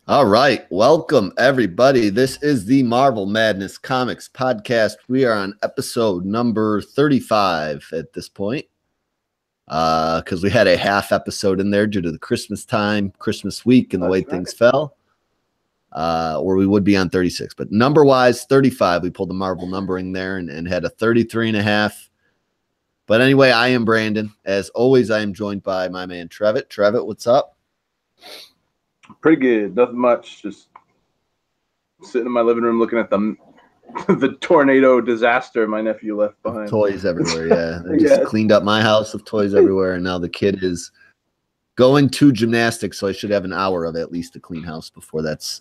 All right. Welcome, everybody. This is the Marvel Madness Comics podcast. We are on episode number 35 at this point because we had a half episode in there due to the Christmas time, Christmas week, and the way things fell, or we would be on 36. But number-wise, 35. We pulled the Marvel numbering there and had a 33 and a half. But anyway, I am Brandon. As always, I am joined by my man, Trevitt. Trevitt, what's up? Pretty good. Nothing much. Just sitting in my living room looking at the tornado disaster my nephew left behind. Toys everywhere, yeah. They just cleaned up my house with toys everywhere, and now the kid is going to gymnastics, so I should have an hour of at least to clean house before that's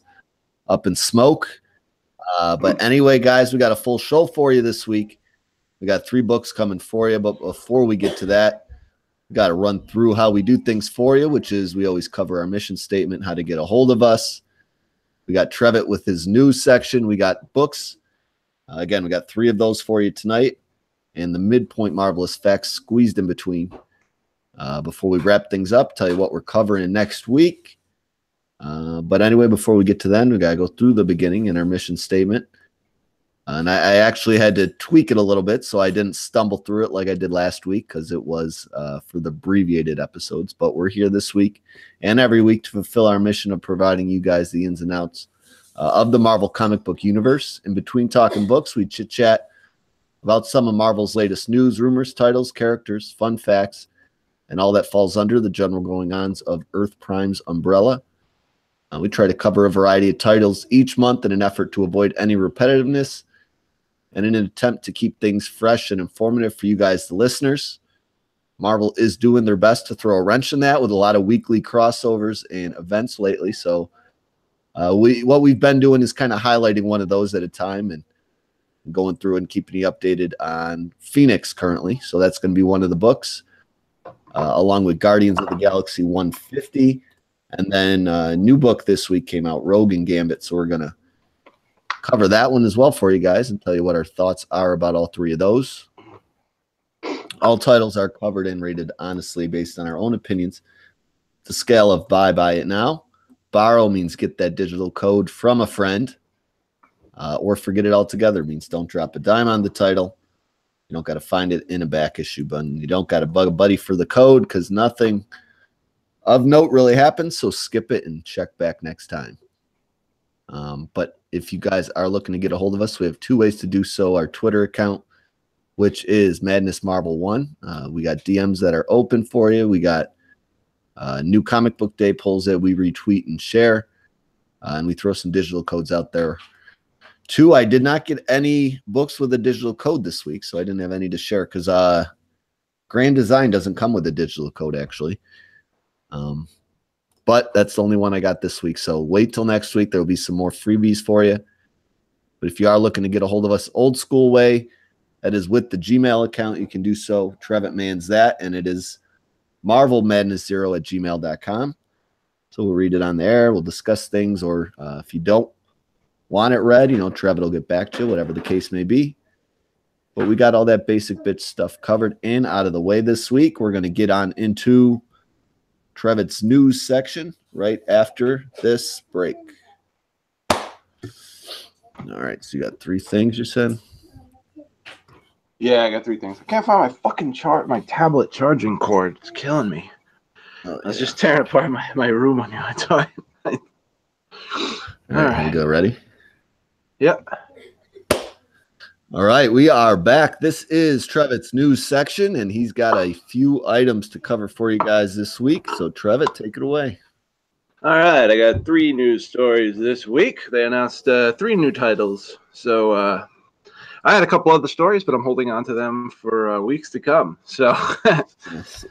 up in smoke. But anyway, guys, we got a full show for you this week. We got 3 books coming for you, but before we get to that, we got to run through how we do things for you, which is we always cover our mission statement, how to get a hold of us. We got Trevitt with his news section. We got books. Again, we got 3 of those for you tonight, and the midpoint Marvelous Facts squeezed in between. Before we wrap things up, tell you what we're covering next week. But anyway, before we get to then, we got to go through the beginning in our mission statement. And I actually had to tweak it a little bit so I didn't stumble through it like I did last week because it was for the abbreviated episodes. But we're here this week and every week to fulfill our mission of providing you guys the ins and outs of the Marvel comic book universe. In between talking books, we chit-chat about some of Marvel's latest news, rumors, titles, characters, fun facts, and all that falls under the general going-ons of Earth Prime's umbrella. We try to cover a variety of titles each month in an effort to avoid any repetitiveness and in an attempt to keep things fresh and informative for you guys, the listeners. Marvel is doing their best to throw a wrench in that with a lot of weekly crossovers and events lately. So what we've been doing is kind of highlighting one of those at a time and going through and keeping you updated on Phoenix currently. So that's going to be one of the books, along with Guardians of the Galaxy 150. And then a new book this week came out, Rogue and Gambit. So we're going to cover that one as well for you guys and tell you what our thoughts are about all 3 of those. All titles are covered and rated honestly based on our own opinions. The scale of buy it now. Borrow means get that digital code from a friend, or forget it altogether means don't drop a dime on the title. You don't got to find it in a back issue button. You don't got to bug a buddy for the code because nothing of note really happens, so skip it and check back next time. But if you guys are looking to get a hold of us, we have 2 ways to do so. Our Twitter account, which is Madness Marvel 1. We got DMs that are open for you. We got new comic book day polls that we retweet and share. And we throw some digital codes out there. 2, I did not get any books with a digital code this week, so I didn't have any to share because Grand Design doesn't come with a digital code, actually. But that's the only one I got this week. So wait till next week. There will be some more freebies for you. But if you are looking to get a hold of us old school way, that is with the Gmail account. You can do so. Trevitt mans that. And it is marvelmadness0@gmail.com. So we'll read it on the air. We'll discuss things. Or if you don't want it read, Trevitt will get back to you, whatever the case may be. But we got all that basic bitch stuff covered and out of the way this week. We're going to get on into Trevitt's news section right after this break. All right, so you got 3 things you said? Yeah, I got 3 things. I can't find my fucking my tablet charging cord. It's killing me. I was just tearing apart my room on you. All right, you go. Ready? Yep. All right, we are back. This is Trevitt's news section, and he's got a few items to cover for you guys this week. So, Trevitt, take it away. All right, I got 3 news stories this week. They announced 3 new titles. So, I had a couple other stories, but I'm holding on to them for weeks to come. So,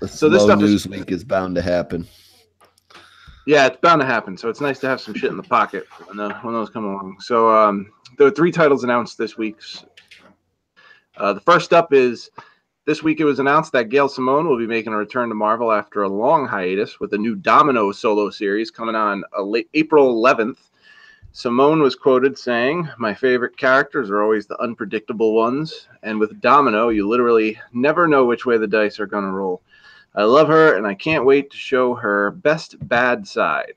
so this stuff news week is bound to happen. Yeah, it's bound to happen. So it's nice to have some shit in the pocket when those come along. So there were 3 titles announced this week. The first up is this week it was announced that Gail Simone will be making a return to Marvel after a long hiatus with a new Domino solo series coming on April 11th. Simone was quoted saying, "My favorite characters are always the unpredictable ones, and with Domino, you literally never know which way the dice are going to roll. I love her, and I can't wait to show her best bad side."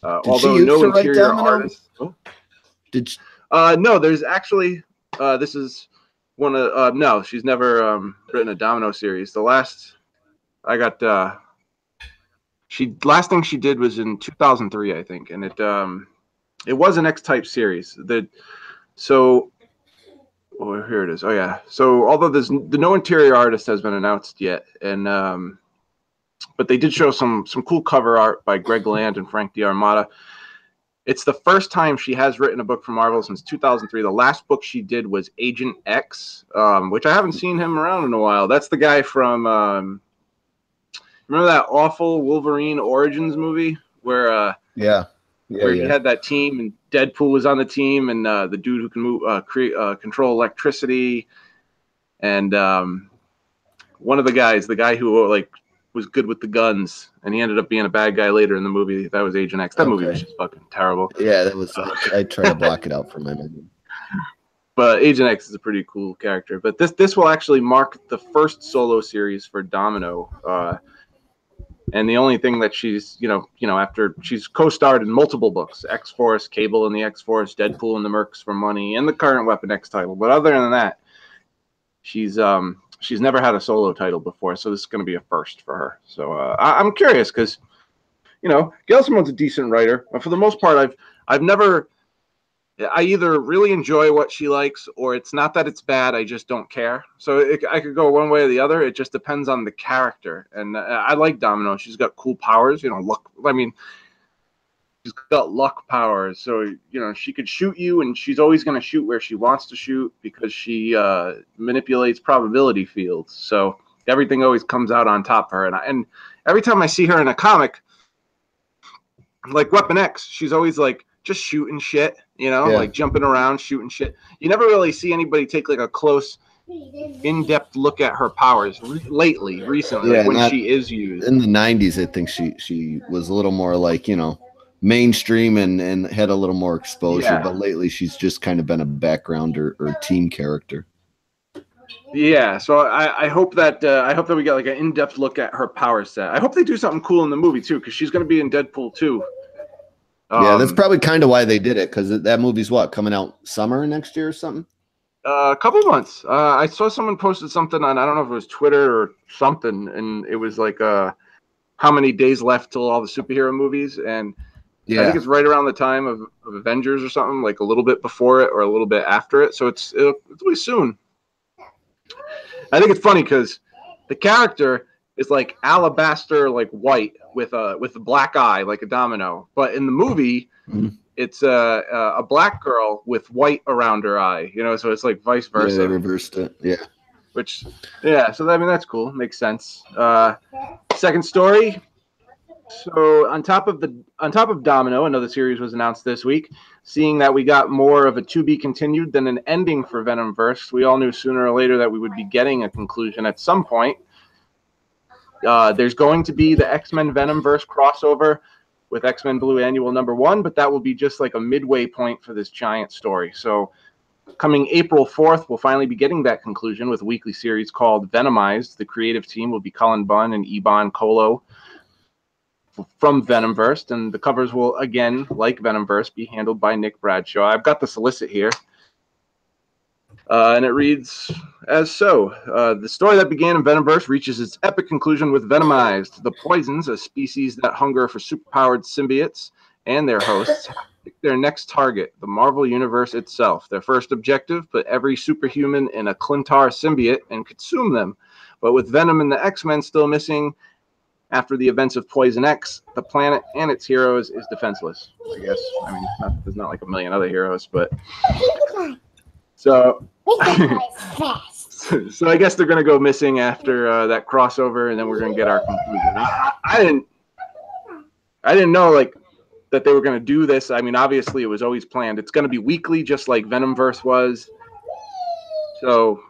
Although no interior artist. Oh. Did she? No, there's actually this is one of no, she's never written a Domino series. The last I got last thing she did was in 2003, I think, and it was an X-type series. Here it is. Oh yeah. So although the no interior artist has been announced yet, and but they did show some cool cover art by Greg Land and Frank D'Armata. It's the first time she has written a book for Marvel since 2003. The last book she did was Agent X, which I haven't seen him around in a while. That's the guy from remember that awful Wolverine Origins movie where he had that team and Deadpool was on the team and the dude who can move, control electricity, and one of the guys, the guy who was good with the guns, and he ended up being a bad guy later in the movie. That was Agent X. That movie was just fucking terrible. Yeah, that was. I try to block it out from my memory. But Agent X is a pretty cool character. But this will actually mark the first solo series for Domino. And the only thing that she's, after she's co-starred in multiple books, X-Force, Cable and the X-Force, Deadpool and the Mercs for Money, and the current Weapon X title. But other than that, she's never had a solo title before, so this is going to be a first for her. So I'm curious because, Gail Simone's a decent writer. For the most part, I either really enjoy what she likes, or it's not that it's bad, I just don't care. So I could go one way or the other. It just depends on the character. And I like Domino. She's got cool powers, luck. I mean, she's got luck powers. So, she could shoot you, and she's always going to shoot where she wants to shoot because she manipulates probability fields. So everything always comes out on top of her. And every time I see her in a comic, like Weapon X, she's always just shooting shit, jumping around, shooting shit. You never really see anybody take a close, in-depth look at her powers recently, when she is used. In the 90s, I think she was a little more mainstream and had a little more exposure, but lately she's just kind of been a background or team character. Yeah, so I hope that we get an in-depth look at her power set. I hope they do something cool in the movie too, because she's going to be in Deadpool too. Yeah, that's probably kind of why they did it, because that movie's coming out summer next year or something? A couple months. I saw someone posted something on, I don't know if it was Twitter or something, and it was how many days left till all the superhero movies, and I think it's right around the time of Avengers or something, a little bit before it or a little bit after it, so it'll be soon. I think it's funny because the character is alabaster, white with a black eye, like a domino. But in the movie, it's a black girl with white around her eye. So it's vice versa. Yeah, they reversed it. Yeah. So that's cool. Makes sense. Second story. So on top of Domino, another series was announced this week. Seeing that we got more of a to be continued than an ending for Venomverse, we all knew sooner or later that we would be getting a conclusion at some point. There's going to be the X-Men Venomverse crossover with X-Men Blue Annual #1, but that will be just a midway point for this giant story. So coming April 4th, we'll finally be getting that conclusion with a weekly series called Venomized. The creative team will be Cullen Bunn and Iban Kolo from Venomverse, and the covers will, again, like Venomverse, be handled by Nick Bradshaw. I've got the solicit here. And it reads as so. The story that began in Venomverse reaches its epic conclusion with Venomized. The Poisons, a species that hunger for superpowered symbiotes, and their hosts pick their next target, the Marvel Universe itself. Their first objective, put every superhuman in a Clintar symbiote and consume them. But with Venom and the X-Men still missing after the events of Poison X, the planet and its heroes is defenseless. I guess. I mean, there's not a million other heroes, but... So I guess they're going to go missing after that crossover, and then we're going to get our conclusion. I didn't know that they were going to do this. I mean, obviously it was always planned. It's going to be weekly, just like Venomverse was. So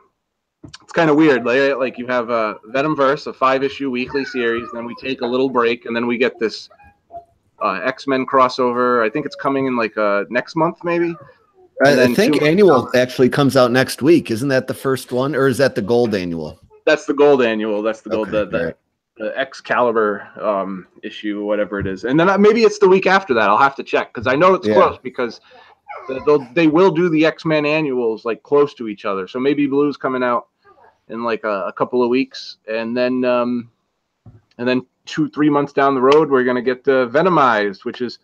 it's kind of weird. You have Venomverse, a 5-issue weekly series, then we take a little break, and then we get this X-Men crossover. I think it's coming in next month, maybe. I think Annual actually comes out next week. Isn't that the first one, or is that the Gold Annual? That's the Gold Annual. That's the Gold. Okay, right. Excalibur issue, whatever it is, and then maybe it's the week after that. I'll have to check because I know it's close because they will do the X-Men annuals like close to each other. So maybe Blue's coming out in like a couple of weeks, and then 2-3 months down the road we're gonna get Venomized, which is,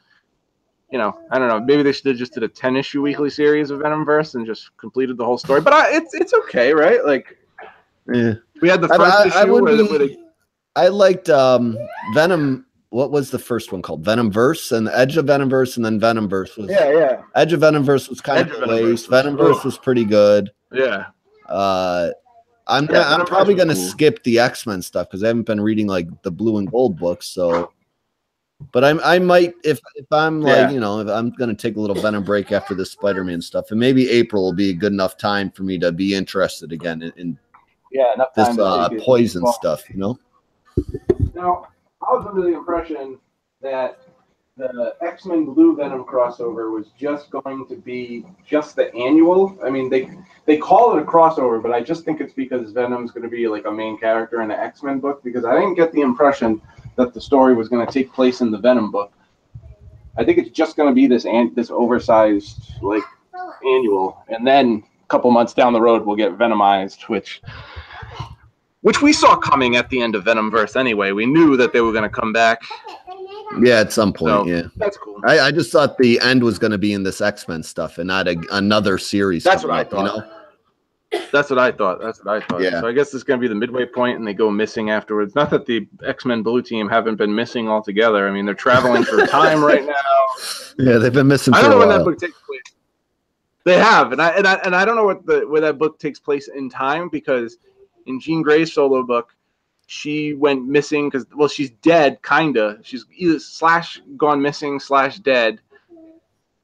I don't know, maybe they should have just did a 10-issue weekly series of Venomverse and just completed the whole story. But it's okay, right? Like, we had the first issue. I liked Venom. What was the first one called? Venomverse and Edge of Venomverse, and then Venomverse was Edge of Venomverse was kind of a waste. Venomverse was pretty good. Yeah. I'm probably gonna skip the X-Men stuff because I haven't been reading like the Blue and Gold books. So, but I might if I'm like if I'm gonna take a little Venom break after this Spider-Man stuff, and maybe April will be a good enough time for me to be interested again in this Poison stuff. Now, I was under the impression that the X-Men Blue Venom crossover was just going to be just the annual. I mean, they call it a crossover, but I just think it's because Venom's going to be like a main character in the X-Men book, because I didn't get the impression that the story was going to take place in the Venom book. I think it's just going to be this oversized like annual, and then a couple months down the road we'll get Venomized, which we saw coming at the end of Venomverse anyway. We knew that they were going to come back. Yeah, at some point, so, that's cool. I just thought the end was going to be in this X-Men stuff and not another series. That's what I thought. That's what I thought. Yeah. So I guess this is going to be the midway point, and they go missing afterwards. Not that the X-Men Blue team haven't been missing altogether. I mean, they're traveling through time right now. Yeah, they've been missing for a while. I don't know when that book takes place. They have, and I don't know where that book takes place in time, because in Jean Grey's solo book, she went missing because, well, she's dead, kinda. She's either / gone missing / dead,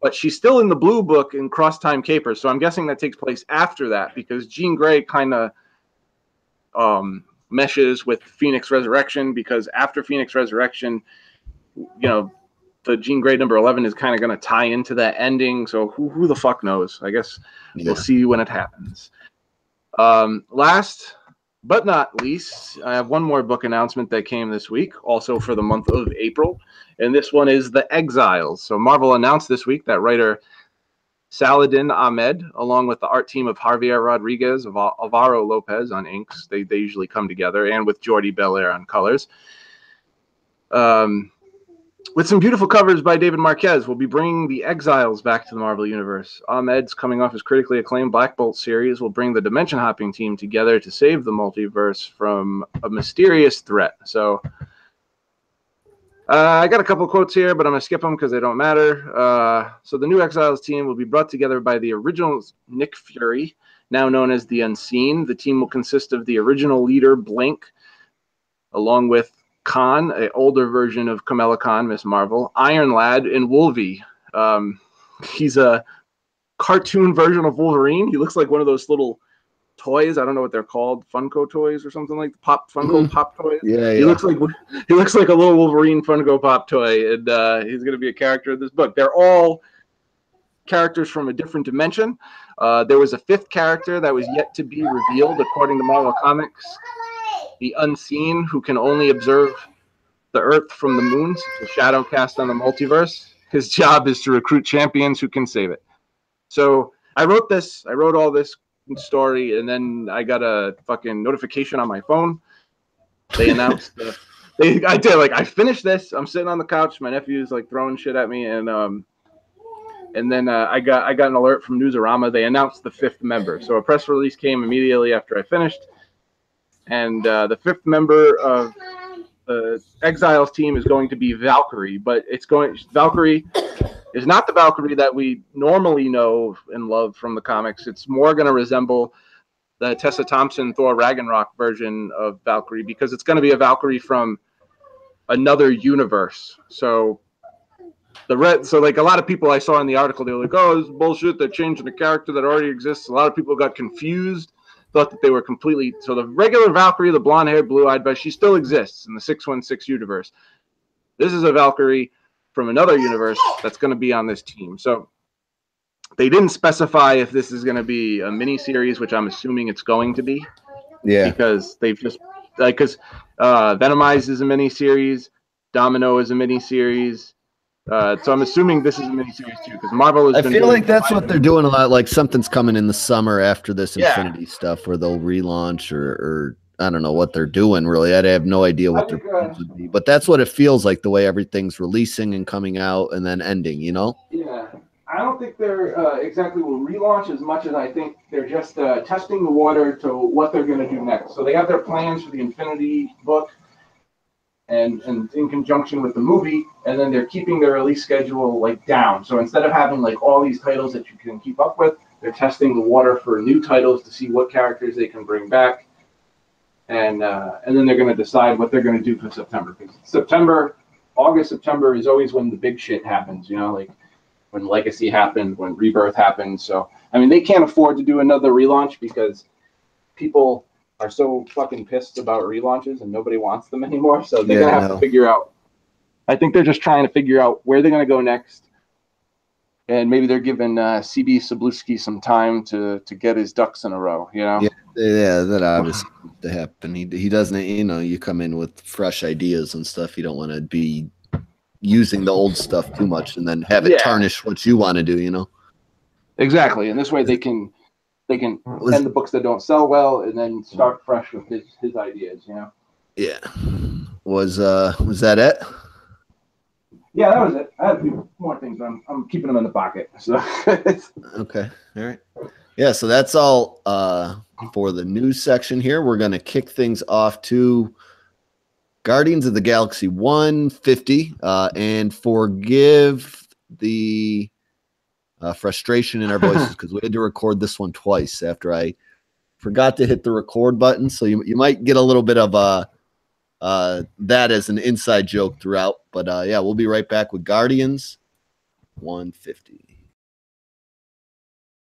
but she's still in the Blue book in Cross Time Capers. So I'm guessing that takes place after that, because Jean Grey kind of meshes with Phoenix Resurrection, because after Phoenix Resurrection, the Jean Grey number 11 is kind of going to tie into that ending. So who the fuck knows? I guess we'll see when it happens. Last but not least, I have one more book announcement that came this week, also for the month of April, and this one is The Exiles. So Marvel announced this week that writer Saladin Ahmed, along with the art team of Javier Rodriguez, of Alvaro Lopez on inks, they usually come together, and with Jordi Belair on colors, with some beautiful covers by David Marquez, we'll be bringing the Exiles back to the Marvel Universe. Ahmed's coming off his critically acclaimed Black Bolt series will bring the Dimension Hopping team together to save the multiverse from a mysterious threat. So I got a couple quotes here, but I'm going to skip them because they don't matter. So the new Exiles team will be brought together by the original Nick Fury, now known as the Unseen. The team will consist of the original leader, Blink, along with Khan, an older version of Kamala Khan, Miss Marvel, Iron Lad, and Wolvie. He's a cartoon version of Wolverine. He looks like one of those little toys. I don't know what they're called, Funko toys or something like Funko Pop toys. Yeah, he looks like a little Wolverine Funko Pop toy, and he's going to be a character of this book. They're all characters from a different dimension. There was a fifth character that was yet to be revealed, according to Marvel Comics. The Unseen, who can only observe the Earth from the moon, the shadow cast on the multiverse. His job is to recruit champions who can save it. So I wrote all this story, and then I got a fucking notification on my phone. They announced I finished this. I'm sitting on the couch. My nephew's like throwing shit at me, and then I got an alert from Newsarama. They announced the fifth member. So a press release came immediately after I finished. And the fifth member of the Exiles team is going to be Valkyrie, but Valkyrie is not the Valkyrie that we normally know and love from the comics. It's more going to resemble the Tessa Thompson, Thor Ragnarok version of Valkyrie, because it's going to be a Valkyrie from another universe. So like a lot of people I saw in the article, they were like, "Oh, this is bullshit. They're changing a character that already exists." A lot of people got confused. Thought that they were completely... So the regular Valkyrie, the blonde-haired, blue-eyed, but she still exists in the 616 universe. This is a Valkyrie from another universe that's going to be on this team. So they didn't specify if this is going to be a mini-series, which I'm assuming it's going to be. Yeah. Because they've just like because Venomize is a miniseries, Domino is a miniseries. So I'm assuming this is a miniseries too, because Marvel has I been feel doing like that's what they're doing a lot. Like something's coming in the summer after this Infinity stuff, where they'll relaunch or I don't know what they're doing. Really, I have no idea what their plans would be. But that's what it feels like, the way everything's releasing and coming out and then ending. You know? Yeah. I don't think they're exactly will relaunch as much as I think they're just testing the water to what they're going to do next. So they have their plans for the Infinity book, and in conjunction with the movie, and then they're keeping their release schedule like down. So instead of having like all these titles that you can keep up with, they're testing the water for new titles to see what characters they can bring back, and then they're going to decide what they're going to do for September. Because August, September is always when the big shit happens. You know, like when Legacy happened, when Rebirth happened. So I mean, they can't afford to do another relaunch because people are so fucking pissed about relaunches and nobody wants them anymore. So they're gonna have to figure out. I think they're just trying to figure out where they're gonna go next, and maybe they're giving CB Cebulski some time to get his ducks in a row. You know? Yeah, that obviously needs to happen. He doesn't. You know, you come in with fresh ideas and stuff. You don't want to be using the old stuff too much and then have it tarnish what you want to do. You know? Exactly, and this way they can end the books that don't sell well and then start fresh with his ideas, you know? Yeah. Was that it? Yeah, that was it. I had a few more things, but I'm keeping them in the pocket. So okay. All right. Yeah, so that's all for the news section here. We're gonna kick things off to Guardians of the Galaxy 150, and forgive the frustration in our voices because we had to record this one twice after I forgot to hit the record button. So you might get a little bit of that as an inside joke throughout. But yeah, we'll be right back with Guardians 150.